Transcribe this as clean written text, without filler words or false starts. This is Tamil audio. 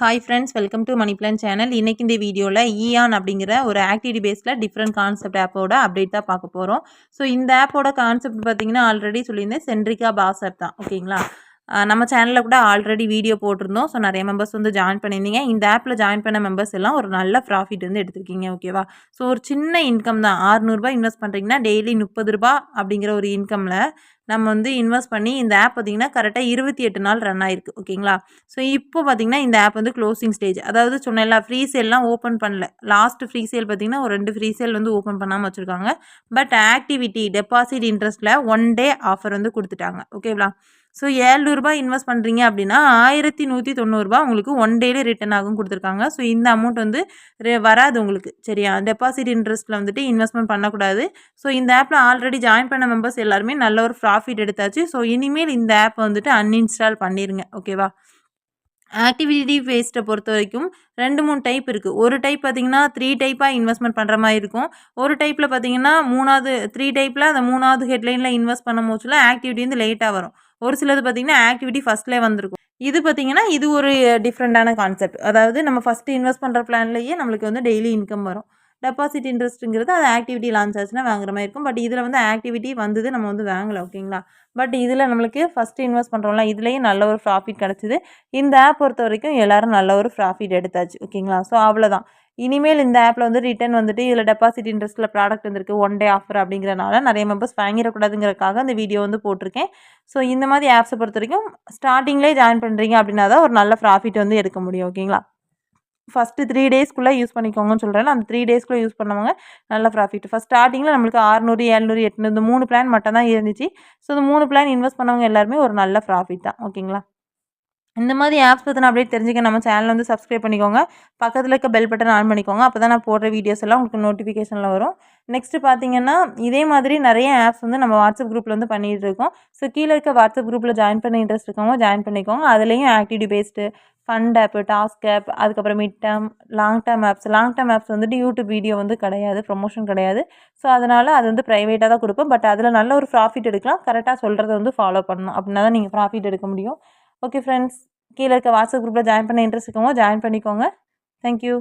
Hi friends, welcome to Money Plan channel. இன்னைக்கு இந்த வீடியோல EON அப்படிங்கிற ஒரு ஆக்டிவிட்டி பேஸ்ல டிஃபரண்ட் கான்செப்ட் ஆப்போட அப்டேட் தான் பார்க்க போறோம். ஸோ இந்த ஆப்போட கான்செப்ட் பார்த்தீங்கன்னா ஆல்ரெடி சொல்லியிருந்தேன், சென்ட்ரிகா பாஸ் ஆப் தான். ஓகேங்களா? நம்ம சேனலில் கூட ஆல்ரெடி வீடியோ போட்டிருந்தோம். ஸோ நிறைய மெம்பர்ஸ் வந்து ஜாயின் பண்ணியிருந்தீங்க. இந்த ஆப்பில் ஜாயின் பண்ண மெம்பர்ஸ் எல்லாம் ஒரு நல்ல ப்ராஃபிட் வந்து எடுத்திருக்கீங்க. ஓகேவா? ஸோ ஒரு சின்ன இன்கம் தான். ₹600 இன்வெஸ்ட் பண்ணுறீங்கன்னா டெய்லி ₹30 அப்படிங்கிற ஒரு இன்கமில் நம்ம வந்து இன்வெஸ்ட் பண்ணி இந்த ஆப் பார்த்தீங்கன்னா கரெக்டாக 28 நாள் ரன் ஆயிருக்கு. ஓகேங்களா? ஸோ இப்போ பார்த்தீங்கன்னா இந்த ஆப் வந்து க்ளோசிங் ஸ்டேஜ். அதாவது சொன்னேன்ல, ஃப்ரீ சேல்லாம் ஓப்பன் பண்ணல. லாஸ்ட் ஃப்ரீ சேல் பார்த்தீங்கன்னா ஒரு 2 ஃப்ரீ சேல் வந்து ஓப்பன் பண்ணாமல் வச்சுருக்காங்க. பட் ஆக்டிவிட்டி டெபாசிட் இன்ட்ரெஸ்ட்டில் 1 டே ஆஃபர் வந்து கொடுத்துட்டாங்க. ஓகேங்களா? ஸோ ₹700 இன்வெஸ்ட் பண்ணுறீங்க அப்படின்னா ₹1190 உங்களுக்கு 1 டேலே ரிட்டர்ன் ஆகும் கொடுத்துருக்காங்க. ஸோ இந்த அமௌண்ட் வந்து வராது உங்களுக்கு. சரியா? டெபாசிட் இன்ட்ரெஸ்ட்டில் வந்துட்டு இன்வெஸ்ட்மெண்ட் பண்ணக்கூடாது. ஸோ இந்த ஆப்பில் ஆல்ரெடி ஜாயின் பண்ண மெம்பர்ஸ் எல்லாருமே நல்ல ஒரு ப்ராஃபிட் எடுத்தாச்சு. ஸோ இனிமேல் இந்த ஆப் வந்துட்டு அன்இன்ஸ்டால் பண்ணிடுங்க. ஓகேவா? ஆக்டிவிட்டி பேஸ்ட்டை பொறுத்த வரைக்கும் 2, 3 டைப் இருக்குது. ஒரு டைப் பார்த்தீங்கன்னா 3 டைப்பாக இன்வெஸ்ட்மெண்ட் பண்ணுற மாதிரி இருக்கும். ஒரு டைப்பில் பார்த்தீங்கன்னா 3 டைப்பில் அந்த 3வது ஹெட்லைனில் இன்வெஸ்ட் பண்ணும் போச்சுல ஆக்டிவிட்டி வந்து லேட்டாக வரும். ஒரு சிலது பார்த்தீங்கன்னா ஆக்டிவிட்டி ஃபஸ்ட்லேயே வந்திருக்கும். இது பார்த்தீங்கன்னா இது ஒரு டிஃப்ரெண்ட்டான கான்செப்ட். அதாவது நம்ம ஃபஸ்ட்டு இன்வெஸ்ட் பண்ணுற பிளான்லேயே நம்மளுக்கு வந்து டெய்லி இன்கம் வரும். டெபாசிட் இன்ட்ரெஸ்ட்டுங்கிறது அது ஆக்டிவிட்டி லான்ச் ஆச்சுன்னா வாங்குற மாதிரி இருக்கும். பட் இதில் வந்து ஆக்டிவிட்டி வந்தது நம்ம வந்து வாங்கலை. ஓகேங்களா? பட் இதில் நம்மளுக்கு ஃபஸ்ட்டு இன்வெஸ்ட் பண்ணுறோம்ல, இதுலேயும் நல்ல ஒரு ப்ராஃபிட் கிடச்சிது. இந்த ஆப் பொறுத்த வரைக்கும் எல்லோரும் நல்ல ஒரு ப்ராஃபிட் எடுத்தாச்சு. ஓகேங்களா? ஸோ அவ்வளோதான். இனிமேல் இந்த ஆப்பில் வந்து ரிட்டர்ன் வந்துட்டு இதில் டெபாசிட் இன்ட்ரெஸ்ட்டில் ப்ராடக்ட் வந்துருக்கு 1 டே ஆஃபர் அப்படிங்கிறனால நிறைய மெம்பர்ஸ் வாங்கிடக்கூடாதுங்கிறதுக்காக அந்த வீடியோ வந்து போட்டிருக்கேன். ஸோ இந்த மாதிரி ஆப்ஸை பொறுத்த வரைக்கும் ஸ்டார்டிங்லேயே ஜாயின் பண்ணுறீங்க அப்படின்னா தான் ஒரு நல்ல ப்ராஃபிட் வந்து எடுக்க முடியும். ஓகேங்களா? ஃபஸ்ட்டு 3 டேஸ்க்குள்ளே யூஸ் பண்ணிக்கோங்கன்னு சொல்கிறேன். அந்த 3 டேஸ்க்குள்ளே யூஸ் பண்ணவங்க நல்ல ப்ராஃபிட். ஃபஸ்ட் ஸ்டார்டிங்கில் நம்மளுக்கு 600, 700, 800 இந்த 3 பிளான் மட்டும் தான் இருந்துச்சு. ஸோ இந்த 3 பிளான் இன்வெஸ்ட் பண்ணவங்க எல்லாருமே ஒரு நல்ல ப்ராஃபிட் தான். ஓகேங்களா? இந்த மாதிரி ஆப்ஸ் பற்றின அப்டேட் தெரிஞ்சுக்க நம்ம சேனல் வந்து சப்ஸ்கிரைப் பண்ணிக்கோங்க. பக்கத்தில் இருக்க பெல் பட்டன் ஆன் பண்ணிக்கோங்க. அப்போ தான் நான் போடுற வீடியோஸ் எல்லாம் உங்களுக்கு நோட்டிஃபிகேஷனில் வரும். நெக்ஸ்ட்டு பார்த்தீங்கன்னா இதே மாதிரி நிறைய ஆப்ஸ் வந்து நம்ம வாட்ஸ்அப் குரூப்பில் வந்து பண்ணிகிட்டு இருக்கோம். ஸோ கீழே இருக்க வாட்ஸ்அப் குரூப்பில் ஜாயின் பண்ண இன்ட்ரெஸ்ட் இருக்கவங்க ஜாயின் பண்ணிக்கோங்க. அதுலேயும் ஆக்டிவிட்டி பேஸ்டு, ஃபண்ட் ஆப்பு, டாஸ்க் ஆப், அதுக்கப்புறம் mid term, long term apps வந்துட்டு யூடியூப் வீடியோ வந்து கிடையாது, ப்ரொமோஷன் கிடையாது. ஸோ அதனால் அது வந்து ப்ரைவேட்டாக தான் கொடுப்போம். பட் அதில் நல்ல ஒரு ப்ராஃபிட் எடுக்கலாம். கரெக்டாக சொல்கிறத வந்து ஃபாலோ பண்ணணும். அப்படின்னா தான் நீங்கள் ப்ராஃபிட் எடுக்க முடியும். ஓகே ஃப்ரெண்ட்ஸ், கீழே இருக்க வாட்ஸ்அப் குரூப்பில் ஜாயின் பண்ண இன்ட்ரெஸ்ட் இருக்கவங்க ஜாயின் பண்ணிக்கோங்க. தேங்க்யூ.